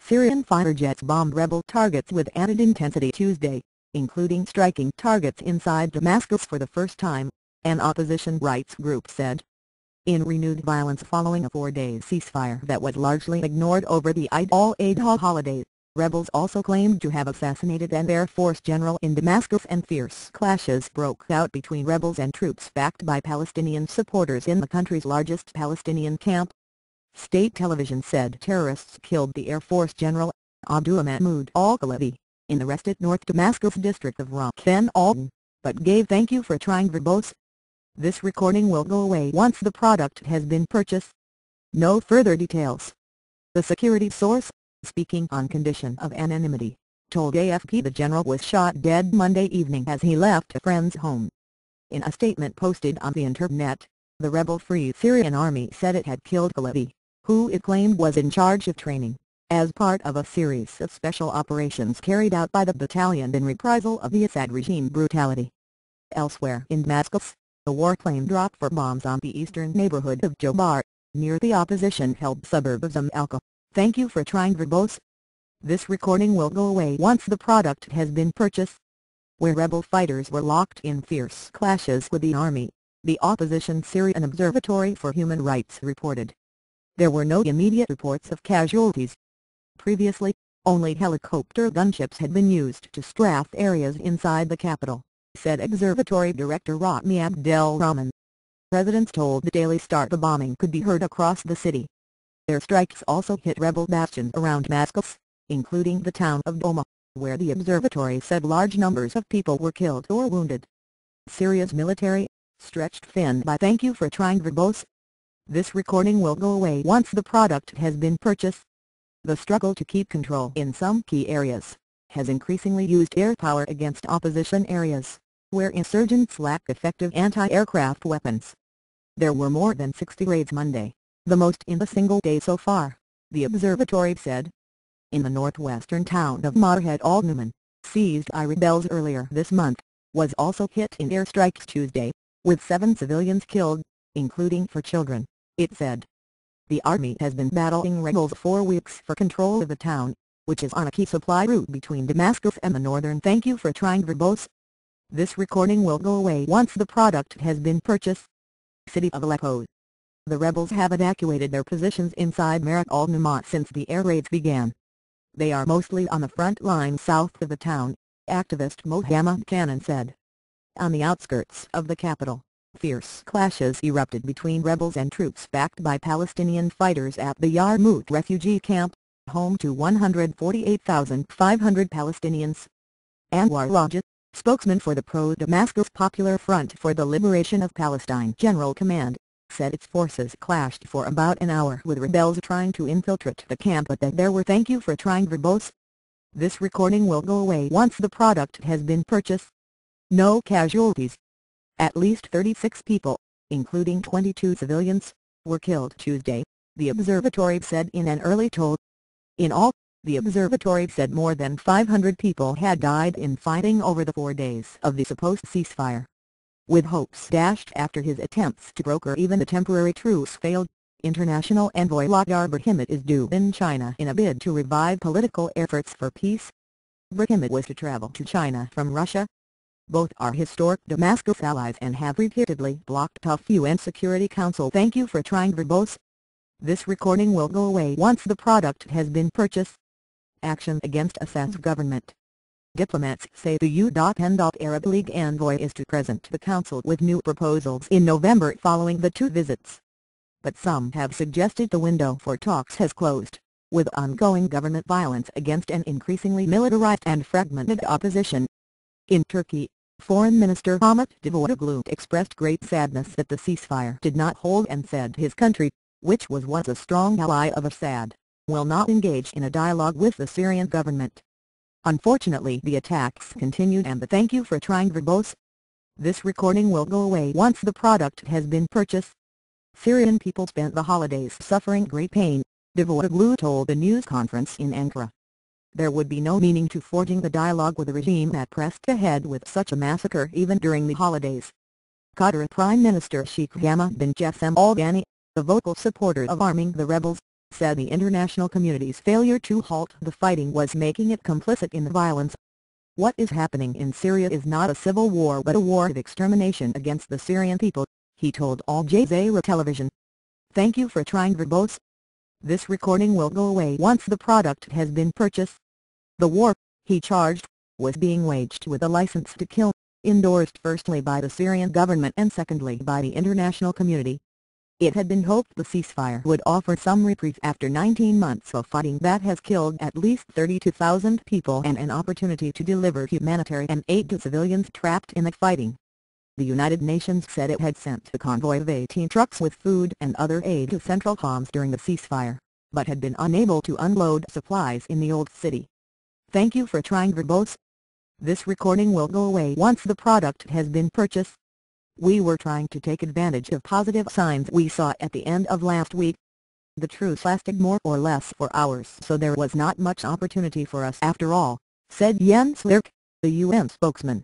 Syrian fighter jets bombed rebel targets with added intensity Tuesday, including striking targets inside Damascus for the first time, an opposition rights group said. In renewed violence following a 4-day ceasefire that was largely ignored over the Eid al-Adha holiday, rebels also claimed to have assassinated an Air Force general in Damascus, and fierce clashes broke out between rebels and troops backed by Palestinian supporters in the country's largest Palestinian camp. State television said terrorists killed the Air Force general, Abdullah Mahmoud al-Khalabi, in the wrested North Damascus district of Raqqa al-Altan, but gave thank you for trying verbose. This recording will go away once the product has been purchased. No further details. The security source, speaking on condition of anonymity, told AFP the general was shot dead Monday evening as he left a friend's home. In a statement posted on the internet, the rebel Free Syrian Army said it had killed Khalabi, who it claimed was in charge of training, as part of a series of special operations carried out by the battalion in reprisal of the Assad regime brutality. Elsewhere in Damascus, a warplane dropped 4 bombs on the eastern neighborhood of Jobar, near the opposition-held suburb of Zamalka. Thank you for trying verbose. This recording will go away once the product has been purchased. Where rebel fighters were locked in fierce clashes with the army, the opposition Syrian Observatory for Human Rights reported. There were no immediate reports of casualties. Previously, only helicopter gunships had been used to strafe areas inside the capital, said Observatory Director Rami Abdelrahman. Residents told the Daily Star the bombing could be heard across the city. Airstrikes also hit rebel bastions around Damascus, including the town of Doma, where the observatory said large numbers of people were killed or wounded. Syria's military, stretched thin by thank you for trying verbose. This recording will go away once the product has been purchased. The struggle to keep control in some key areas has increasingly used air power against opposition areas, where insurgents lack effective anti-aircraft weapons. There were more than 60 raids Monday, the most in a single day so far, the observatory said. In the northwestern town of Marhed al-Numan, seized by rebels earlier this month, was also hit in airstrikes Tuesday, with 7 civilians killed, including 4 children, it said. The army has been battling rebels for weeks for control of the town, which is on a key supply route between Damascus and the northern. Thank you for trying verbose. This recording will go away once the product has been purchased. City of Aleppo. The rebels have evacuated their positions inside Marhed al-Numan since the air raids began. They are mostly on the front line south of the town, activist Mohammed Cannon said. On the outskirts of the capital, fierce clashes erupted between rebels and troops backed by Palestinian fighters at the Yarmouk refugee camp, home to 148,500 Palestinians. Anwar Rajat, spokesman for the pro-Damascus Popular Front for the Liberation of Palestine General Command, said its forces clashed for about an hour with rebels trying to infiltrate the camp, but that there were thank you for trying verbose. This recording will go away once the product has been purchased. No casualties. At least 36 people, including 22 civilians, were killed Tuesday, the observatory said in an early toll. In all, the observatory said more than 500 people had died in fighting over the 4 days of the supposed ceasefire. With hopes dashed after his attempts to broker even the temporary truce failed, international envoy Lakhdar Brahimi is due in China in a bid to revive political efforts for peace. Brahimi was to travel to China from Russia. Both are historic Damascus allies and have repeatedly blocked tough UN Security Council. Thank you for trying verbose. This recording will go away once the product has been purchased. Action against Assad's government. Diplomats say the U.N. Arab League envoy is to present the Council with new proposals in November following the 2 visits. But some have suggested the window for talks has closed, with ongoing government violence against an increasingly militarized and fragmented opposition. In Turkey, Foreign Minister Ahmet Davutoglu expressed great sadness that the ceasefire did not hold and said his country, which was once a strong ally of Assad, will not engage in a dialogue with the Syrian government. Unfortunately, the attacks continued and the thank you for trying verbose. This recording will go away once the product has been purchased. Syrian people spent the holidays suffering great pain, Davutoglu told the news conference in Ankara. There would be no meaning to forging the dialogue with a regime that pressed ahead with such a massacre even during the holidays. Qatar Prime Minister Sheikh Hamad bin Jassem Al Thani, a vocal supporter of arming the rebels, said the international community's failure to halt the fighting was making it complicit in the violence. What is happening in Syria is not a civil war but a war of extermination against the Syrian people, he told Al Jazeera television. Thank you for trying verbose. This recording will go away once the product has been purchased. The war, he charged, was being waged with a license to kill, endorsed firstly by the Syrian government and secondly by the international community. It had been hoped the ceasefire would offer some reprieve after 19 months of fighting that has killed at least 32,000 people and an opportunity to deliver humanitarian aid to civilians trapped in the fighting. The United Nations said it had sent a convoy of 18 trucks with food and other aid to central Homs during the ceasefire, but had been unable to unload supplies in the old city. Thank you for trying verbose. This recording will go away once the product has been purchased. We were trying to take advantage of positive signs we saw at the end of last week. The truce lasted more or less for hours, so there was not much opportunity for us after all, said Jens Lierk, the UN spokesman.